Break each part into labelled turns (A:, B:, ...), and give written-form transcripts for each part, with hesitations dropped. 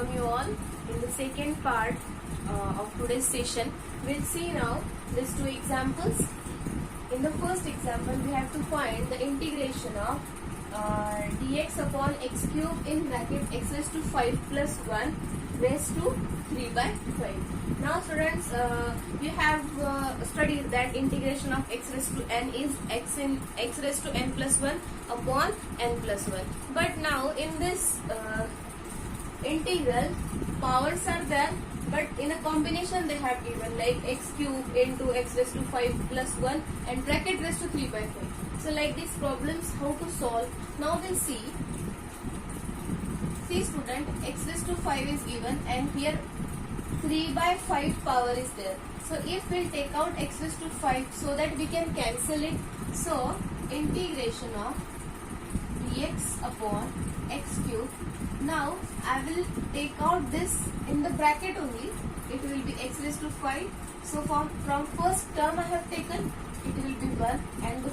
A: welcome you all in the second part of today's session. We'll see now these two examples. In the first example, we have to find the integration of dx upon x cube in bracket x raised to 5 plus 1 raised to 3 by 5. Now students, you have studied that integration of x raised to n is x raised to n plus 1 upon n plus 1. But now in this integral, powers are there, but in a combination they have given like x cube into x raised to 5 plus 1 and bracket raised to 3 by 5. So like these problems, how to solve? Now we'll see. See student, x raised to 5 is given and here 3 by 5 power is there. So if we'll take out x raised to 5 so that we can cancel it. So integration of dx upon x cube. Now I will take out this in the bracket only. It will be x raised to 5. So from first term I have taken, it will be 1, and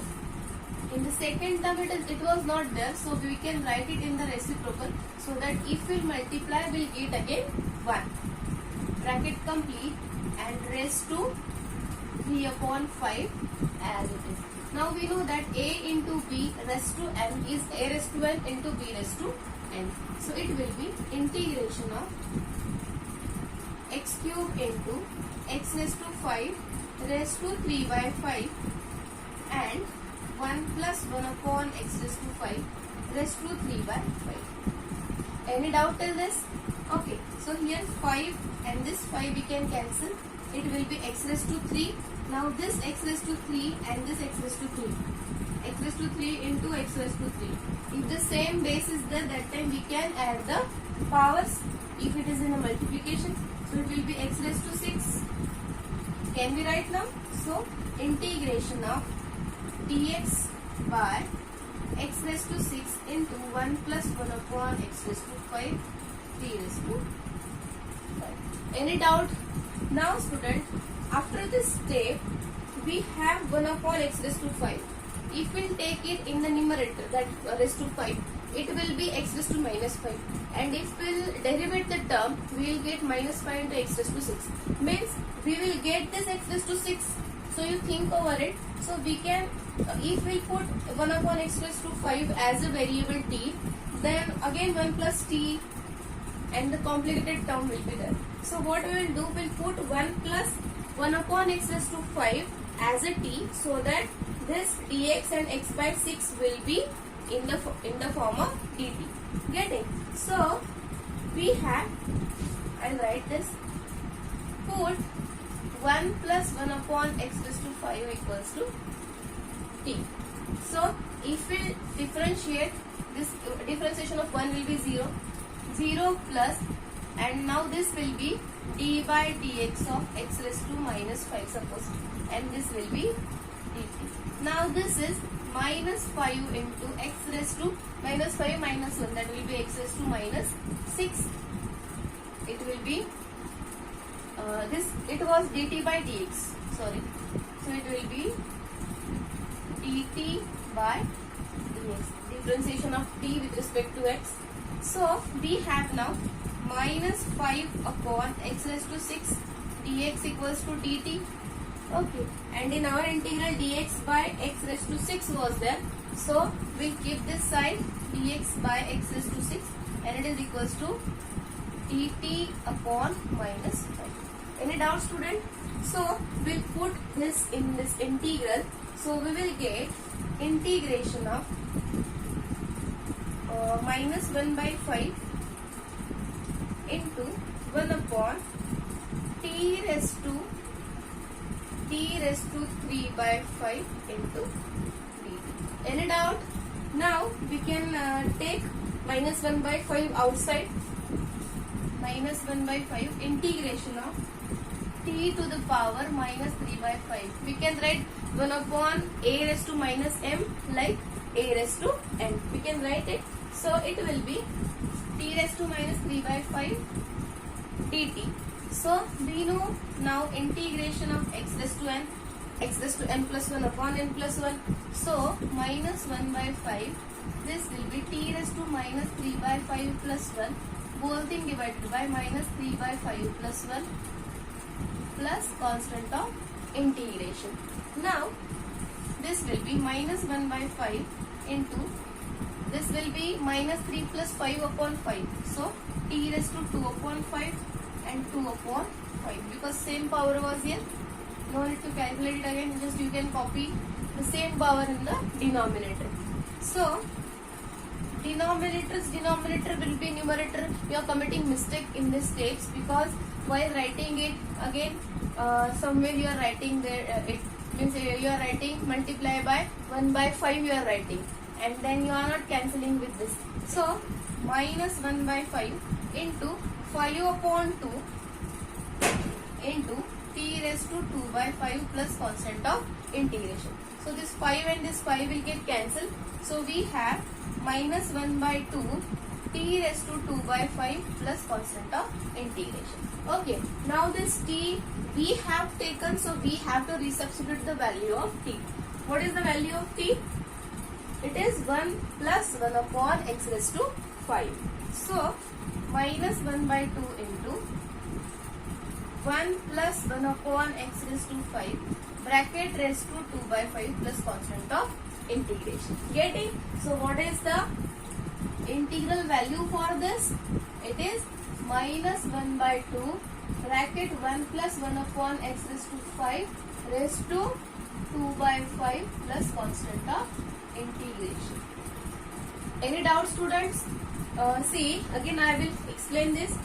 A: in the second term it was not there. So we can write it in the reciprocal, so that if we multiply we'll get again 1. Bracket complete and raised to 3 upon 5 as it is. Now we know that a into b raised to n is a raised to n into b raised to n. So it will be integration of x cube into x raised to 5 raised to 3 by 5 and 1 plus 1 upon x raised to 5 raised to 3 by 5. Any doubt till this? Okay. So here 5 and this 5 we can cancel. It will be x raised to 3. Now this x raised to 3 and this x raised to 3. X raised to 3 into x raised to 3. If the same base is there, that time we can add the powers if it is in a multiplication. So it will be x raised to 6. Can we write now? So integration of dx by x raised to 6 into 1 plus 1 upon x raised to 5 3 raised to 5. Any doubt? Now student, after this step we have 1 upon x raised to 5. If we take it in the numerator, that raised to 5, it will be x raised to minus 5. And if we will derivate the term, we will get minus 5 into x raised to 6. Means we will get this x raised to 6. So you think over it. So we can, if we put 1 upon x raised to 5 as a variable t, then again 1 plus t and the complicated term will be there. So what we will do, we will put 1 plus 1 upon x raised to 5 as a t, so that this dx and x by 6 will be in the form of dt. Get it? So we have, I'll write this, put 1 plus 1 upon x raised to 5 equals to t. So if we differentiate, this differentiation of 1 will be 0, 0 plus, and now this will be d by dx of x raised to minus 5 suppose, and this will be dt. Now this is minus 5 into x raised to minus 5 minus 1, that will be x raised to minus 6. It will be it was dt by dx, sorry. So it will be dt by dx, differentiation of t with respect to x. So we have now minus 5 upon x raised to 6 dx equals to dt. Okay, and in our integral dx by x raised to 6 was there. So we'll keep this side dx by x raised to 6, and it is equals to dt upon minus 5. Any doubt student? So we'll put this in this integral. So we will get integration of minus 1 by 5 into 1 upon t raised to 3 by 5 into dt. Any doubt? Now we can take minus 1 by 5 outside. Minus 1 by 5 integration of t to the power minus 3 by 5. We can write 1 upon a raised to minus m, like a raised to n. We can write it. So it will be t raised to minus 3 by 5 dt. So we know now integration of x raised to n plus 1 upon n plus 1. So minus 1 by 5, this will be t raised to minus 3 by 5 plus 1 whole thing divided by minus 3 by 5 plus 1 plus constant of integration. Now this will be minus 1 by 5 into this will be minus 3 plus 5 upon 5. So t raised to 2 upon 5 and 2 upon 5 because same power was here. No need to calculate it again, just you can copy the same power in the denominator. So denominator will be numerator. You are committing mistake in this steps because while writing it again somewhere you are writing there it means you are writing multiply by 1 by 5 you are writing and then you are not cancelling with this. So minus 1 by 5 into 5 upon 2 into t raised to 2 by 5 plus constant of integration. So this 5 and this 5 will get cancelled. So we have minus 1 by 2 t raised to 2 by 5 plus constant of integration. Okay, now this t we have taken, so we have to resubstitute the value of t. What is the value of t? It is 1 plus 1 upon x raised to 5. So minus 1 by 2 into 1 plus 1 upon x raised to 5 bracket raised to 2 by 5 plus constant of integration. Getting? So what is the integral value for this? It is minus 1 by 2 bracket 1 plus 1 upon x raised to 5 raised to 2 by 5 plus constant of integration. Any doubt, students? See, again I will explain this.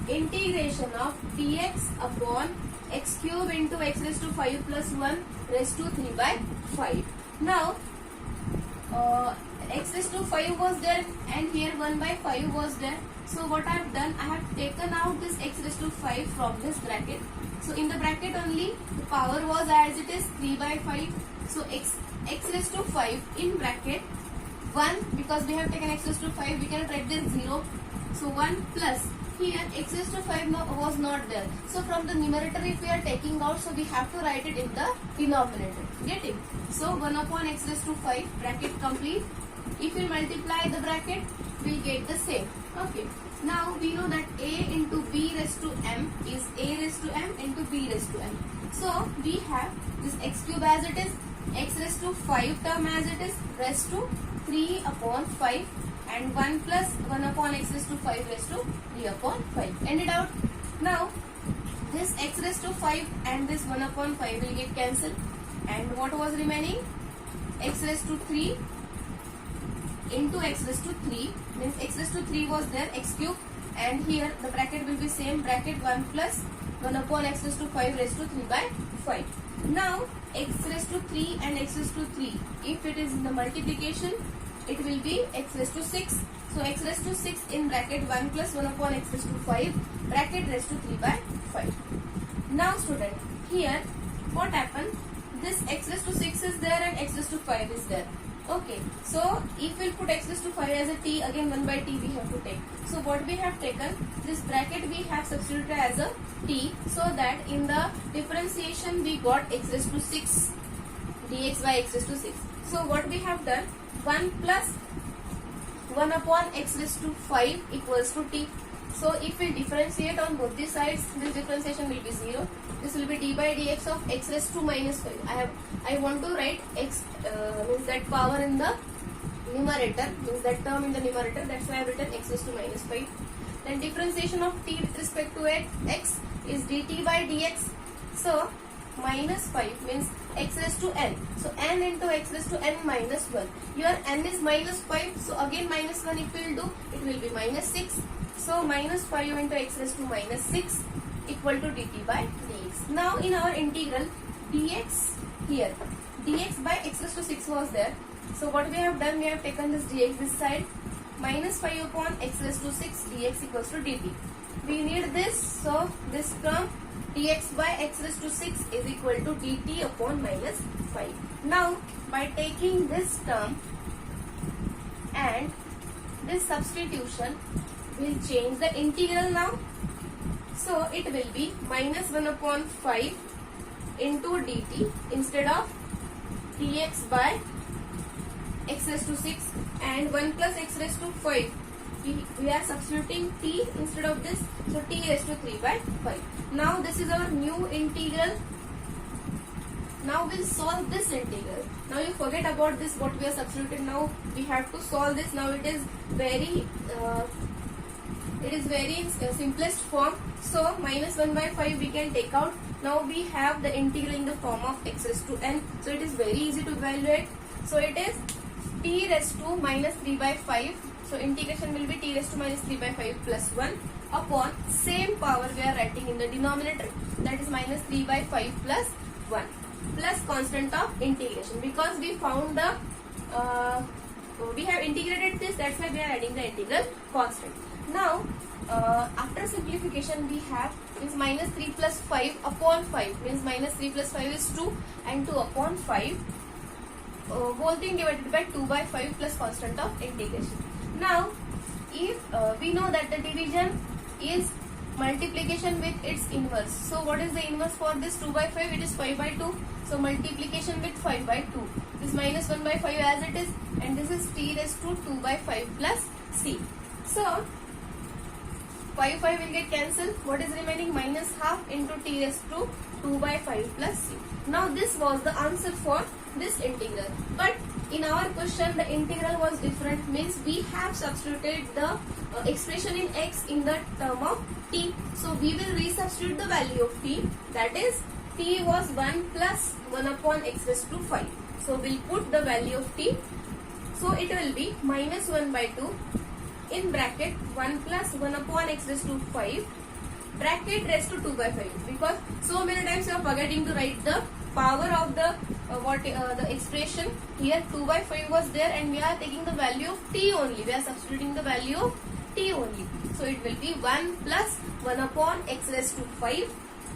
A: Integration of dx upon x cube into x raised to 5 plus 1 raised to 3 by 5. Now x raised to 5 was there and here 1 by 5 was there. So what I have done, I have taken out this x raised to 5 from this bracket. So in the bracket only the power was as it is 3 by 5. So x raised to 5 in bracket 1, because we have taken x raised to 5 we can write this 0. So 1 plus here x raised to 5 was not there. So from the numerator if we are taking out, so we have to write it in the denominator. Getting? So 1 upon x raised to 5 bracket complete. If we multiply the bracket, we will get the same. Okay. Now we know that a into b raised to m is a raised to m into b raised to m. So we have this x cube as it is, x raised to 5 term as it is, raised to 3 upon 5 and 1 plus 1 upon x raised to 5 raised to 3 upon 5. Ended out. Now this x raised to 5 and this 1 upon 5 will get cancelled, and what was remaining? X raised to 3 into x raised to 3 means x raised to 3 was there, x cube, and here the bracket will be same, bracket 1 plus 1 upon x raised to 5 raised to 3 by 5. Now x raised to 3 and x raised to 3, if it is in the multiplication, it will be x raised to 6. So x raised to 6 in bracket 1 plus 1 upon x raised to 5 bracket raised to 3 by 5. Now student, here what happened? This x raised to 6 is there and x raised to 5 is there. Okay, so if we put x raised to 5 as a t, again 1 by t we have to take. So what we have taken, this bracket we have substituted as a t, so that in the differentiation we got x raised to 6 dx by x raised to 6. So what we have done, 1 plus 1 upon x raised to 5 equals to t. So if we differentiate on both the sides, this differentiation will be 0. This will be d by dx of x raised to minus 5. I want to write x means that power in the numerator, means that term in the numerator. That's why I have written x raised to minus 5. Then differentiation of t with respect to x is dt by dx. So minus 5 means x raised to n. So n into x raised to n minus 1. Your n is minus 5. So again minus 1 if we will do, it will be minus 6. So minus 5 into x raised to minus 6 equal to dt by dx. Now in our integral dx, here dx by x raised to 6 was there. So what we have done, we have taken this dx this side, minus 5 upon x raised to 6 dx equals to dt. We need this, so this term dx by x raised to 6 is equal to dt upon minus 5. Now by taking this term and this substitution, will change the integral now. So it will be minus 1 upon 5 into dt instead of dx by x raised to 6 and 1 plus x raised to 5 we are substituting t instead of this, so t raised to 3 by 5. Now this is our new integral. Now we'll solve this integral. Now you forget about this what we are substituted. Now we have to solve this. Now it is very simplest form. So minus 1 by 5 we can take out. Now we have the integral in the form of x raised to n. So it is very easy to evaluate. So it is t raised to minus 3 by 5. So integration will be t raised to minus 3 by 5 plus 1 upon same power we are writing in the denominator, that is minus 3 by 5 plus 1 plus constant of integration, because we found the we have integrated this, that's why we are adding the integral constant. Now after simplification we have is minus 3 plus 5 upon 5, means minus 3 plus 5 is 2 and 2 upon 5 whole thing divided by 2 by 5 plus constant of integration. Now if we know that the division is multiplication with its inverse, so what is the inverse for this 2 by 5? It is 5 by 2. So multiplication with 5 by 2, this minus 1 by 5 as it is, and this is t raised to 2 by 5 plus c. So 5 will get cancelled. What is remaining? Minus half into t raised to 2 by 5 plus c. Now this was the answer for this integral. But in our question the integral was different, means we have substituted the expression in x in the term of t. So we will resubstitute the value of t, that is t was 1 plus 1 upon x raised to 5. So we'll put the value of t. So it will be minus 1 by 2 in bracket 1 plus 1 upon x raised to 5 bracket raised to 2 by 5, because so many times you are forgetting to write the power of the the expression. Here 2 by 5 was there and we are taking the value of t only, we are substituting the value of t only. So it will be 1 plus 1 upon x raised to 5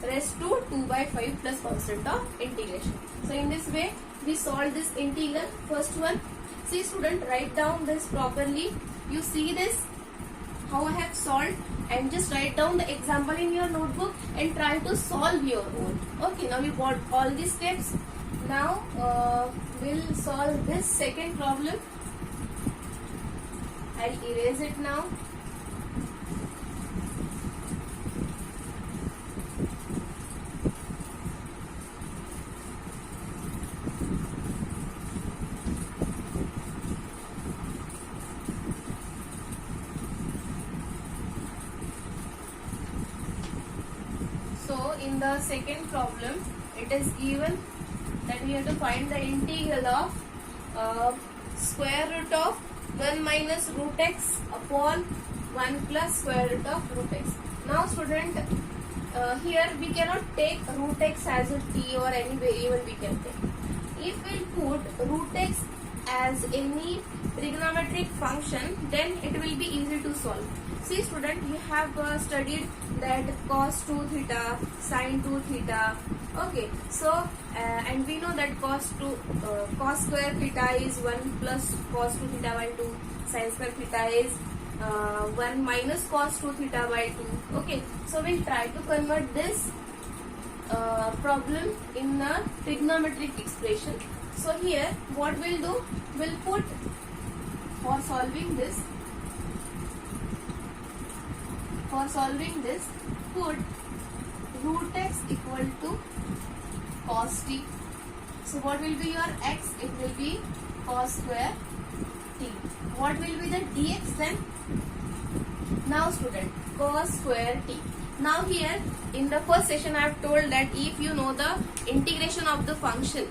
A: raised to 2 by 5 plus constant of integration. So in this way we solve this integral. First one, see student, write down this properly. You see this how I have solved, and just write down the example in your notebook and try to solve your own. Okay, now we got all these steps. Now we'll solve this second problem. I'll erase it now. In the second problem, it is given that we have to find the integral of square root of 1 minus root x upon 1 plus square root of root x. Now student, here we cannot take root x as a t or any variable we can take. If we put root x as any trigonometric function, then it will be easy to solve. See student, you have studied that cos 2 theta, sin 2 theta. Okay, so and we know that cos square theta is 1 plus cos 2 theta by 2, sin square theta is 1 minus cos 2 theta by 2. Okay, so we'll try to convert this problem in a trigonometric expression. So here what we'll do, we'll put, for solving this, put root x equal to cos t. So what will be your x? It will be cos square t. What will be the dx then? Now student, cos square t. Now here in the first session I have told that if you know the integration of the function,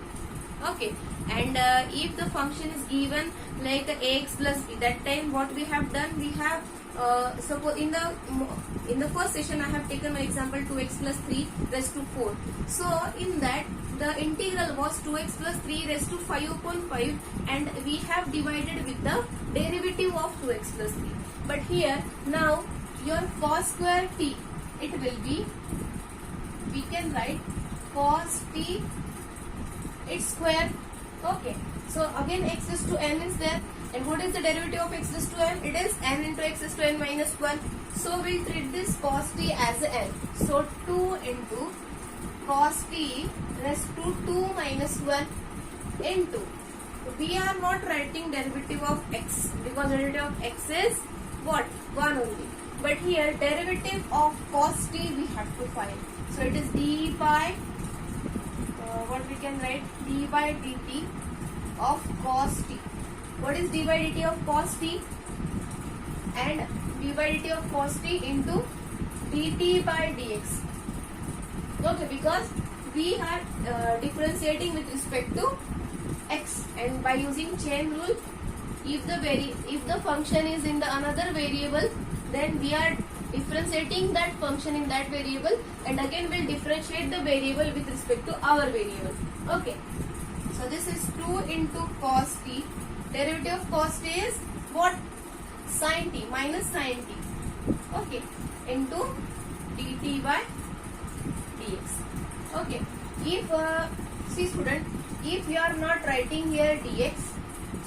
A: okay, and if the function is given like ax plus b, that time what we have done, we have suppose in the first session I have taken my example 2x plus 3 raised to 4. So in that the integral was 2x plus 3 raised to 5 upon 5, and we have divided with the derivative of 2x plus 3. But here now your cos square t, it will be, we can write cos t its square. Okay, so again x raised to n is there, and what is the derivative of x raised to n? It is n into x raised to n minus 1. So we treat this cos t as n. So 2 into cos t raised to 2 minus 1 into, we are not writing derivative of x because derivative of x is what? 1 only. But here derivative of cos t we have to find. So it is d by, what we can write? d by dt of cos t. What is d by dt of cos t? And d by dt of cos t into dt by dx. Okay, because we are differentiating with respect to x, and by using chain rule, if the function is in the another variable, then we are differentiating that function in that variable, and again we'll differentiate the variable with respect to our variable. Okay, so this is 2 into cos t. Derivative of cos t is what? Sin t minus sin t. Okay, into dt by dx. Okay, if see student, if you are not writing here dx,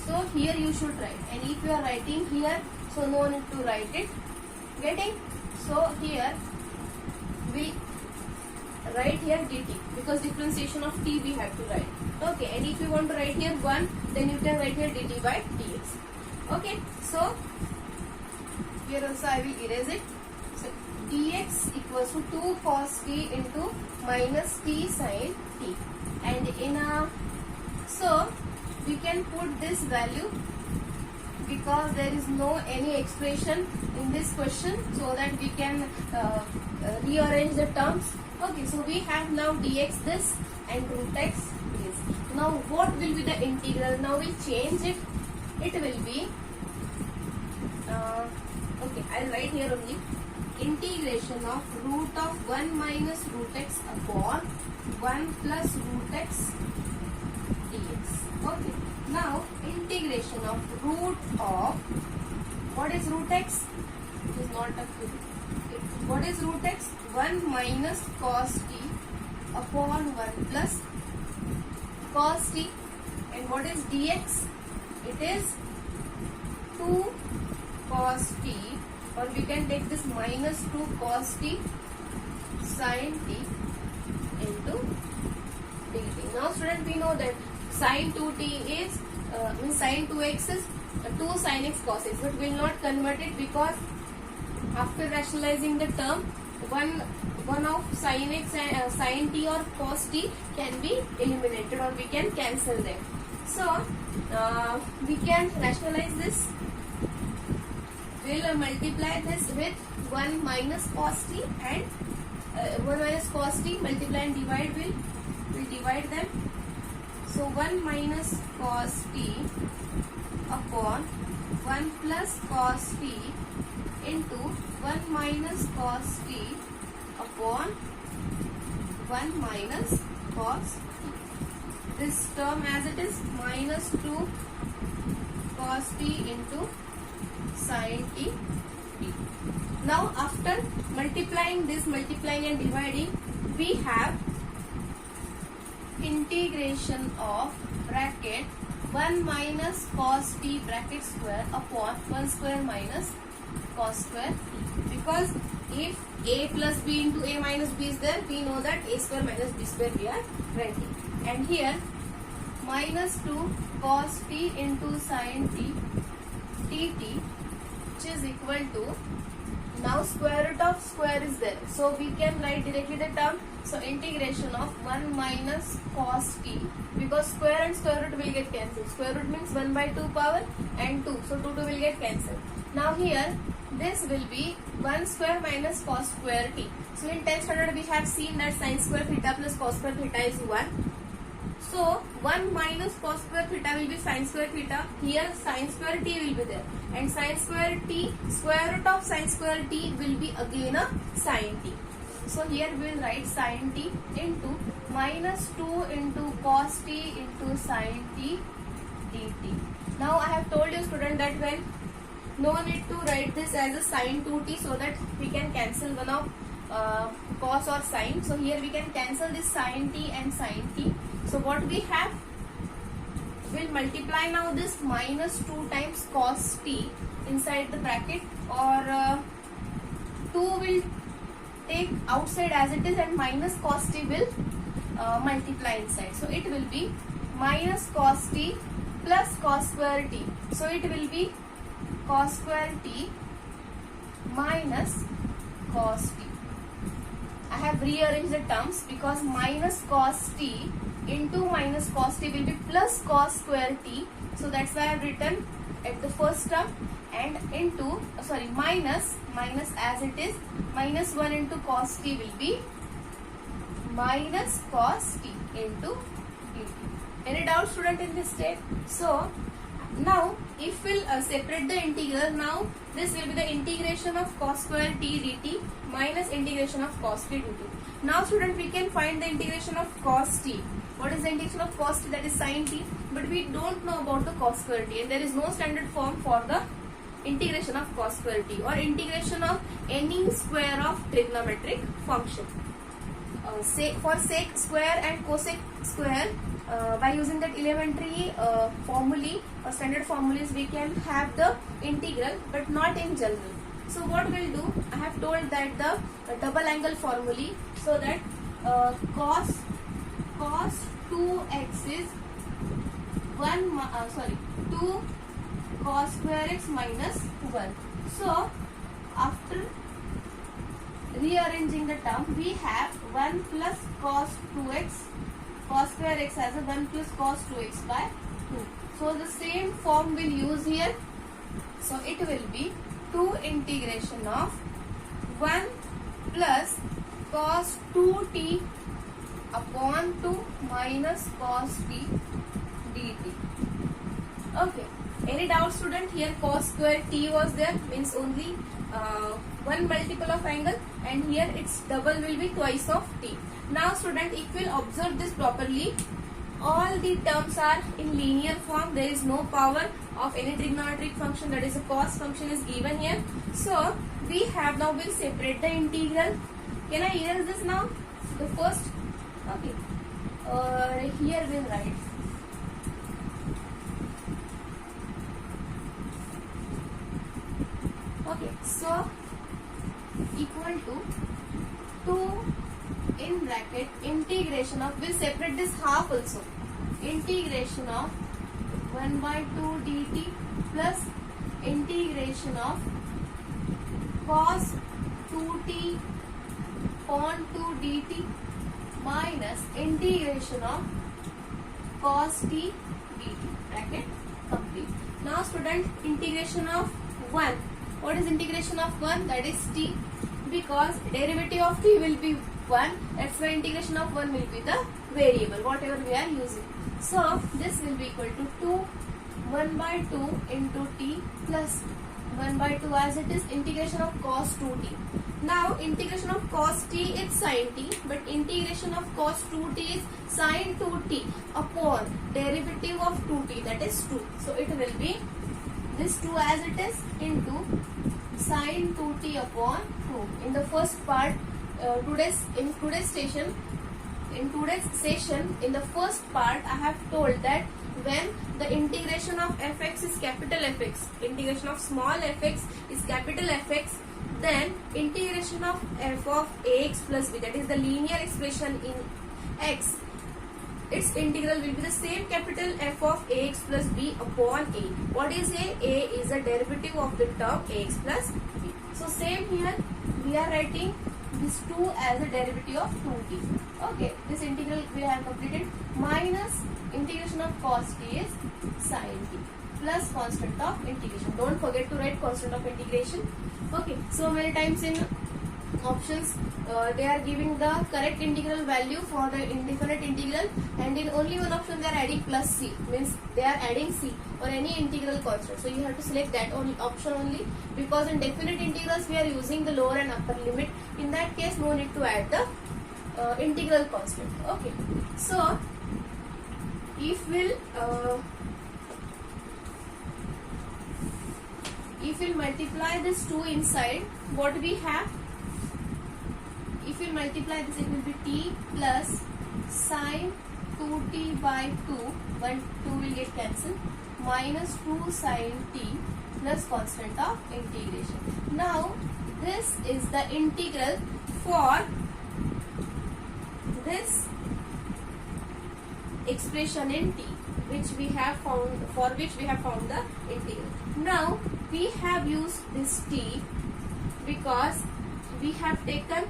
A: so here you should write, and if you are writing here, so no need to write it. Getting? So here we write here dt, because differentiation of t we have to write. Okay, and if you want to write here 1, then you can write here dt by dx. Okay, so here also I will erase it. So dx equals to 2 cos t into minus t sin t, and in a, so we can put this value, because there is no any expression in this question, so that we can rearrange the terms. Okay, so we have now dx this and root x this. Now what will be the integral? Now we'll change it. It will be okay, I'll write here only integration of root of 1 minus root x upon 1 plus root x dx. Okay, now integration of root of, what is root x? It is not a cube. Okay. What is root x? 1 minus cos t upon 1 plus cos t. And what is dx? It is 2 cos t, or we can take this minus 2 cos t sin t into dt. Now student, we know that sin 2t is sin 2x is 2 sin x cos x, but we will not convert it, because after rationalizing the term, one of sin x and sin t or cos t can be eliminated, or we can cancel them. So we can rationalize this. We will multiply this with 1 minus cos t, and 1 minus cos t, multiply and divide, will divide them. So 1 minus cos t upon 1 plus cos t into 1 minus cos t upon 1 minus cos t. This term as it is, minus 2 cos t into sin t d. Now after multiplying this, multiplying and dividing, we have integration of bracket 1 minus cos t bracket square upon 1 square minus cos square t. Because if a plus b into a minus b is there, we know that a square minus b square we are writing. And here minus 2 cos t into sin t dt, which is equal to, now square root of square is there, so we can write directly the term. So integration of 1 minus cos t, because square and square root will get cancelled. Square root means 1 by 2 power and 2, so 2 will get cancelled. Now here this will be 1 square minus cos square t. So in 10th standard we have seen that sin square theta plus cos square theta is 1. So 1 minus cos square theta will be sin square theta. Here sin square t will be there, and sin square t, square root of sin square t will be again a sin t. So here we will write sin t into minus 2 into cos t into sin t dt. Now I have told you student that when no need to write this as a sin 2t, so that we can cancel one of cos or sin. So here we can cancel this sin t and sin t. So what we have, we'll multiply now this minus 2 times cos t inside the bracket, or 2 will take outside as it is, and minus cos t will multiply inside. So it will be minus cos t plus cos square t. So it will be cos square t minus cos t. I have rearranged the terms because minus cos t into minus cos t will be plus cos square t. So that's why I have written at the first term, and into minus as it is, minus 1 into cos t will be minus cos t into dt. Any doubt, student, in this step? So now if we'll separate the integral, now this will be the integration of cos square t dt minus integration of cos t dt. Now student, we can find the integration of cos t. What is the integration of cos t? That is sin t. But we don't know about the cos square t, and there is no standard form for the integration of cos square t or integration of any square of trigonometric function. For sec square and cosec square, by using that elementary formulae or standard formulas, we can have the integral, but not in general. So what we'll do, I have told that the double angle formulae, so that cos 2x is 2 cos square x minus 1. So after rearranging the term, we have 1 plus cos 2x, cos square x as a 1 plus cos 2x by 2. So the same form we'll use here. So it will be 2 integration of 1 plus cos 2t upon 2 minus cos t dt. Okay. Any doubt, student? Here cos square t was there, means only one multiple of angle, and here its double will be twice of t. Now student, if we will observe this properly, all the terms are in linear form. There is no power of any trigonometric function, that is a cos function is given here. So we have now, we'll separate the integral. Can I erase this now? The first, okay, here we'll write so equal to 2 in bracket integration of, we'll separate this half also, integration of 1 by 2 dt plus integration of cos 2t upon 2 dt minus integration of cos t dt, bracket complete. Now student, integration of 1. What is integration of 1? That is t, because derivative of t will be 1. That's why integration of 1 will be the variable, whatever we are using. So this will be equal to 2 1 by 2 into t plus 1 by 2 as it is, integration of cos 2t. Now integration of cos t is sin t, but integration of cos 2t is sin 2t upon derivative of 2t, that is 2. So it will be this 2 as it is into sin 2t upon 2. In the first part, in today's session, in the first part, I have told that when the integration of fx is capital Fx, integration of small fx is capital Fx, then integration of f of ax plus b, that is the linear expression in x, its integral will be the same capital F of ax plus b upon a. What is a? A is the derivative of the term ax plus b. So same here, we are writing this 2 as a derivative of 2t. Okay, this integral we have completed, minus integration of cos t is sin t plus constant of integration. Don't forget to write constant of integration. Okay, so many times in options they are giving the correct integral value for the indefinite integral, and in only one option they are adding plus c, means they are adding c or any integral constant. So you have to select that option only, because in definite integrals we are using the lower and upper limit. In that case, no need to add the integral constant. Okay, so if we'll multiply this 2 inside, what we have? If we multiply this, it will be t plus sin 2t by 2, 1 2 will get cancelled, minus 2 sin t plus constant of integration. Now this is the integral for this expression in t, which we have found, the integral. Now we have used this t, because we have taken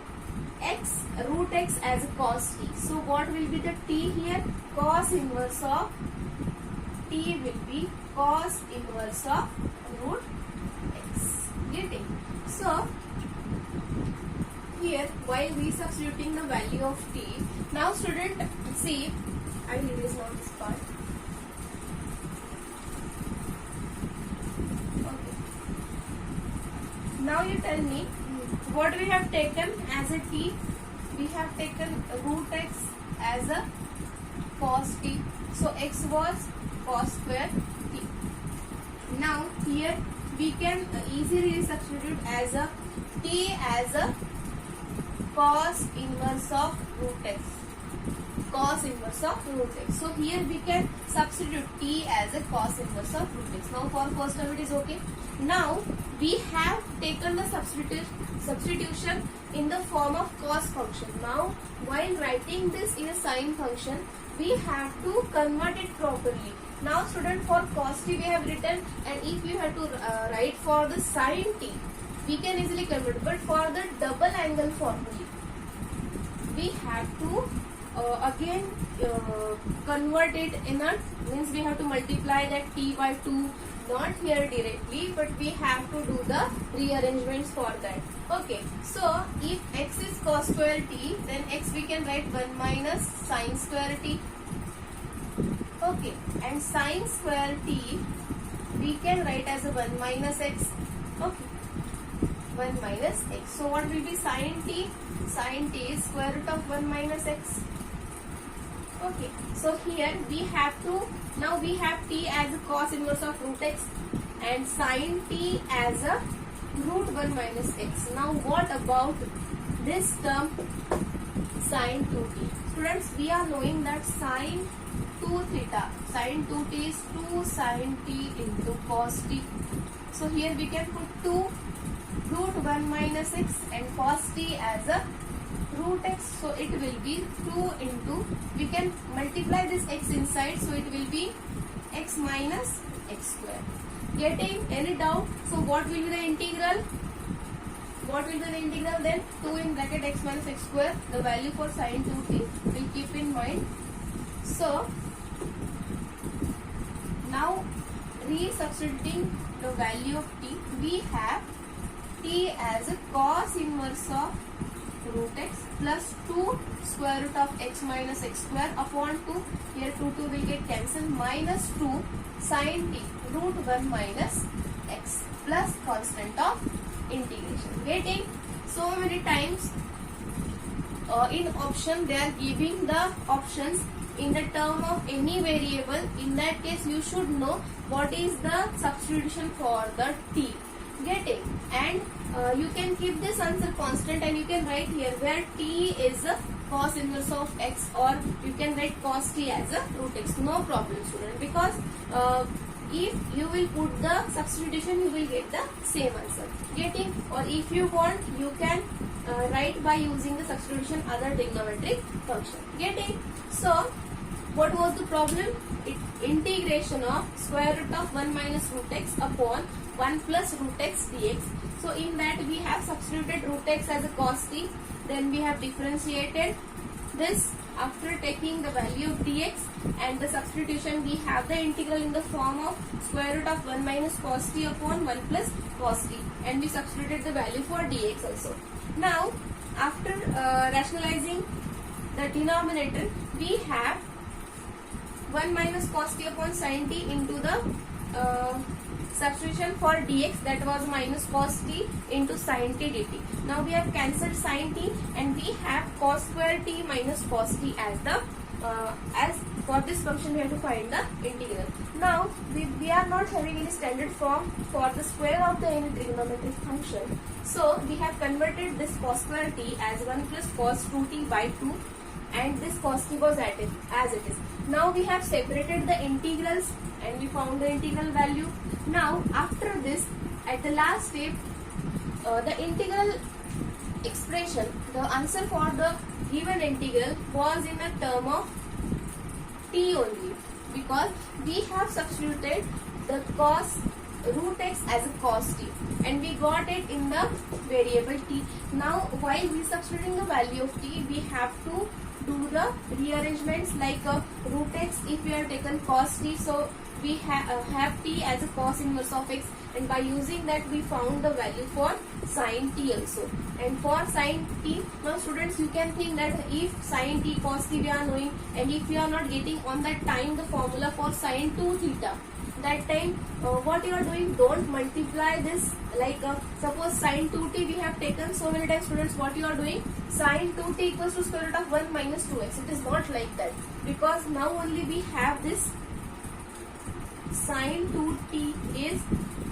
A: x root x as a cos t. So what will be the t here? Cos inverse of t will be cos inverse of root x. Getting? So here while resubstituting the value of t, now student see, I will erase now this part. Okay. Now you tell me what we have taken as a t. We have taken root x as a cos t. So x was cos square t. Now here we can easily substitute as a t as a cos inverse of root x. Cos inverse of root x. So here we can substitute t as a cos inverse of root x. Now for first term it is okay. Now we have taken the substitution in the form of cos function. Now while writing this in a sine function, we have to convert it properly. Now student, for cos t we have written, and if you have to write for the sine t, we can easily convert. But for the double angle formula, we have to again convert it in a, means we have to multiply that t by 2, not here directly, but we have to do the rearrangements for that. Okay, so if x is cos square t, then x we can write 1 minus sine square t. Okay, and sine square t we can write as a 1 minus x. Okay, 1 minus x. So what will be sine t? Sine t is square root of 1 minus x. Okay, so here we have to, now we have t as a cos inverse of root x and sine t as a root 1 minus x. Now what about this term sine 2t? Students, we are knowing that sine 2 theta, sine 2t is 2 sine t into cos t. So here we can put 2 root 1 minus x and cos t as a root x. So it will be 2 into, we can multiply this x inside, so it will be x minus x square. Getting? Any doubt? So what will be the integral? What will be the integral then? 2 in bracket x minus x square. The value for sine 2t will keep in mind. So now resubstituting the value of t, we have t as a cos inverse of root x plus 2 square root of x minus x square upon 2. Here 2 will get cancelled, minus 2 sine t root 1 minus x plus constant of integration. Getting? So many times in option they are giving the options in the term of any variable. In that case you should know what is the substitution for the t. Getting? And you can keep this answer constant and you can write here where t is a cos inverse of x, or you can write cos t as a root x. No problem student, because if you will put the substitution you will get the same answer. Getting? Or if you want you can write by using the substitution other trigonometric function. Getting? So what was the problem? Integration of square root of 1 minus root x upon 1 plus root x dx. So in that we have substituted root x as a cos t, then we have differentiated this after taking the value of dx, and the substitution we have the integral in the form of square root of 1 minus cos t upon 1 plus cos t, and we substituted the value for dx also. Now after rationalizing the denominator, we have 1 minus cos t upon sin t into the substitution for dx, that was minus cos t into sin t dt. Now we have cancelled sin t and we have cos square t minus cos t as the as for this function we have to find the integral. Now we are not having any standard form for the square of the any trigonometric function, so we have converted this cos square t as 1 plus cos 2t by 2, and this cos t was added as it is. Now we have separated the integrals and we found the integral value. Now after this, at the last step, the integral expression, the answer for the given integral was in a term of t only, because we have substituted the cos root x as a cos t, and we got it in the variable t. Now while we substituting the value of t, we have to do the rearrangements like root x. If we have taken cos t, so we have t as a cos inverse of x, and by using that we found the value for sin t also. And for sin t, now students, you can think that if sin t cos t we are knowing, and if we are not getting on that time the formula for sin 2 theta, that time what you are doing, don't multiply this, like suppose sin 2t we have taken so many times, students, what you are doing, sin 2t equals to square root of 1 minus 2x. It is not like that, because now only we have this sin 2t is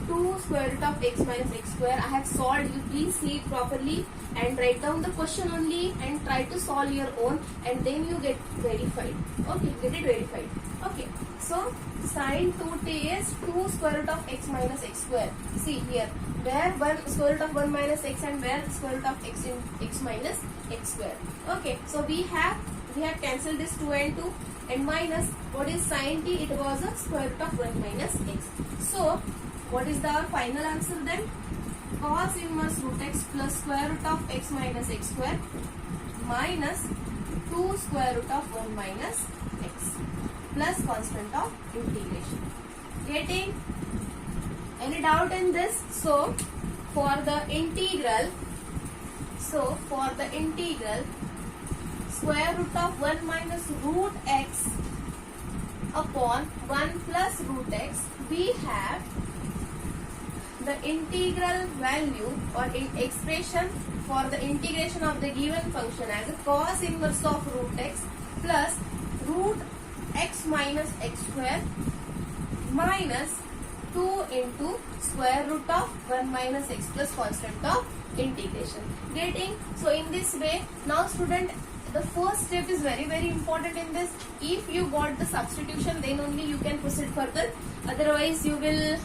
A: 2 square root of x minus x square. I have solved. You please see it properly and write down the question only and try to solve your own, and then you get verified. Okay, get it verified. Okay, so sin 2t is 2 square root of x minus x square. See here, where 1 square root of 1 minus x and where square root of x in x minus x square. Okay, so we have cancelled this 2 and 2, and minus what is sin t, it was a square root of 1 minus x. So what is our final answer then? Cos inverse root x plus square root of x minus x square minus 2 square root of 1 minus x plus constant of integration. Getting any doubt in this? So for the integral square root of 1 minus root x upon 1 plus root x, we have the integral value or expression for the integration of the given function as a cos inverse of root x plus root x minus x square minus 2 into square root of 1 minus x plus constant of integration. Getting? So in this way, now student, the first step is very important in this. If you got the substitution, then only you can proceed further. Otherwise you will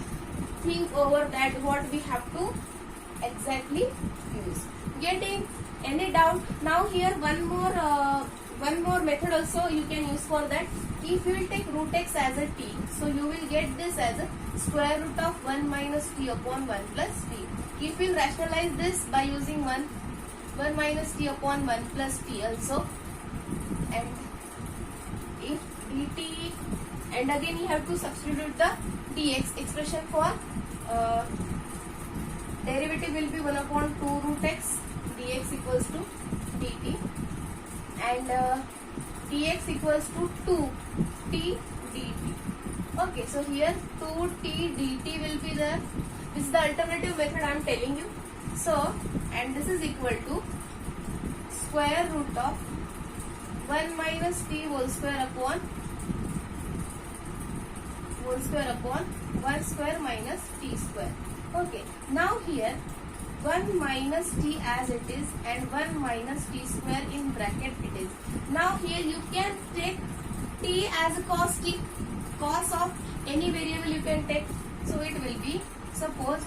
A: think over that what we have to exactly use. Getting? Any doubt? Now here one more method also you can use for that. If you will take root x as a t, so you will get this as a square root of 1 minus t upon 1 plus t. If you rationalize this by using 1 minus t upon 1 plus t also, and if dt, and again you have to substitute the dx expression for derivative will be 1 upon 2 root x, dx equals to dt, and dx equals to 2t dt. Okay, so here 2t dt will be there. This is the alternative method I am telling you. So, and this is equal to square root of 1 minus t whole square upon 1 square minus t square. Okay, now here 1 minus t as it is and 1 minus t square in bracket it is. Now here you can take t as a cos t, cos of any variable you can take. So it will be, suppose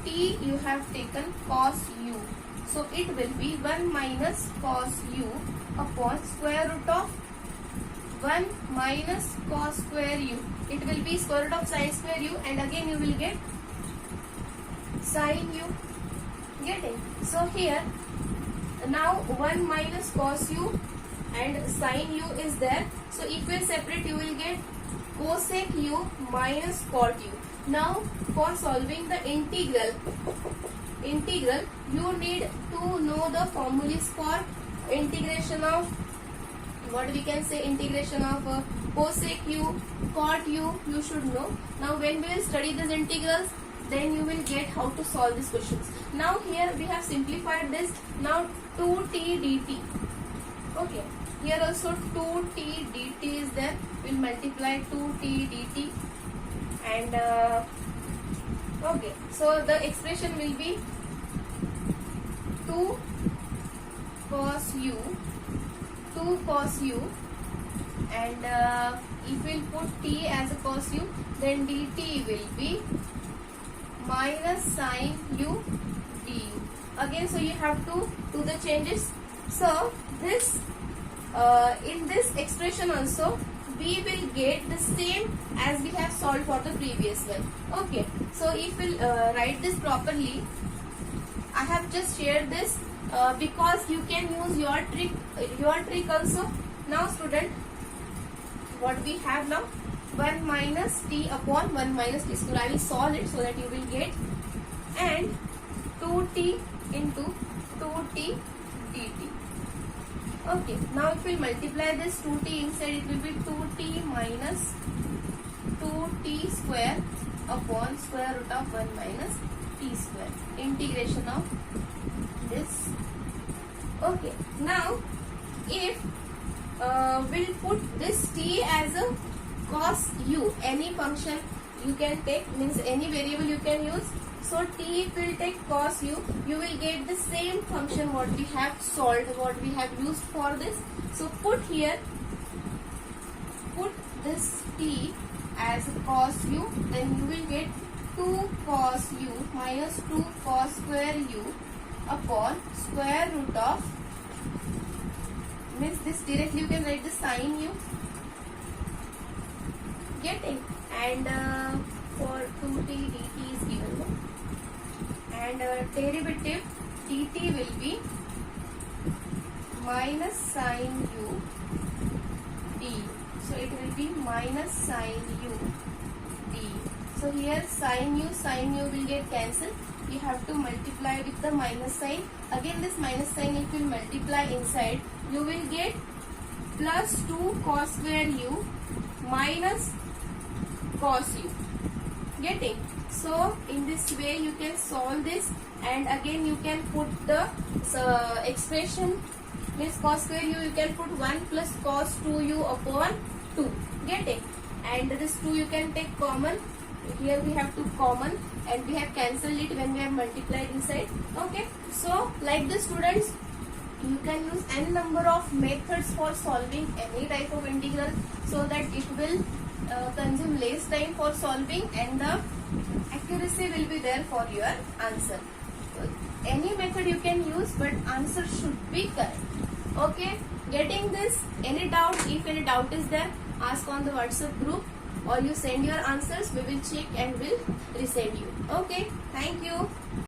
A: t you have taken cos u, so it will be 1 minus cos u upon square root of 1 minus cos square u. It will be square root of sin square u, and again you will get sin u. Getting? So here now 1 minus cos u and sin u is there. So if you separate, you will get cosec u minus cot u. Now for solving the integral you need to know the formulas for integration of, what we can say, integration of cosec u, cot u, you should know. Now when we will study these integrals, then you will get how to solve these questions. Now here we have simplified this. Now 2t dt. Okay, here also 2t dt is there. We will multiply 2t dt, and okay, so the expression will be 2 cos u, and if we will put t as a cos u, then dt will be minus sin u du. Again, so you have to do the changes. So this in this expression also, we will get the same as we have solved for the previous one. Okay, so if we'll write this properly, I have just shared this because you can use your trick also. Now student, what we have now, 1 minus t upon 1 minus t. So I will solve it so that you will get, and 2t into 2t dt. Okay, now if we multiply this 2t inside, it will be 2t minus 2t square upon square root of 1 minus t square. Integration of this. Okay, now if we'll put this t as a cos u, any function you can take, means any variable you can use. So t, if we'll take cos u, you will get the same function what we have solved, what we have used for this. So put here, put this t as cos u, then you will get 2 cos u minus 2 cos square u upon square root of, means this directly you can write the sin u. Getting? And for 2t dt is given, no? And derivative dt will be minus sin u d. So it will be minus sin u d. So here sin u will get cancelled. You have to multiply with the minus sign. Again this minus sign, if you multiply inside, you will get plus 2 cos square u minus cos u. Getting? So in this way you can solve this, and again you can put the expression, means cos square u, you can put 1 plus cos 2u upon 2. Getting? And this 2 you can take common. Here we have 2 common, and we have cancelled it when we have multiplied inside. Okay, so like this students, you can use n number of methods for solving any type of integral, so that it will consume less time for solving, and the accuracy will be there for your answer. So any method you can use, but answer should be correct. Okay, getting this? Any doubt? If any doubt is there, ask on the WhatsApp group, or you send your answers, we will check and will resend you. Okay, thank you.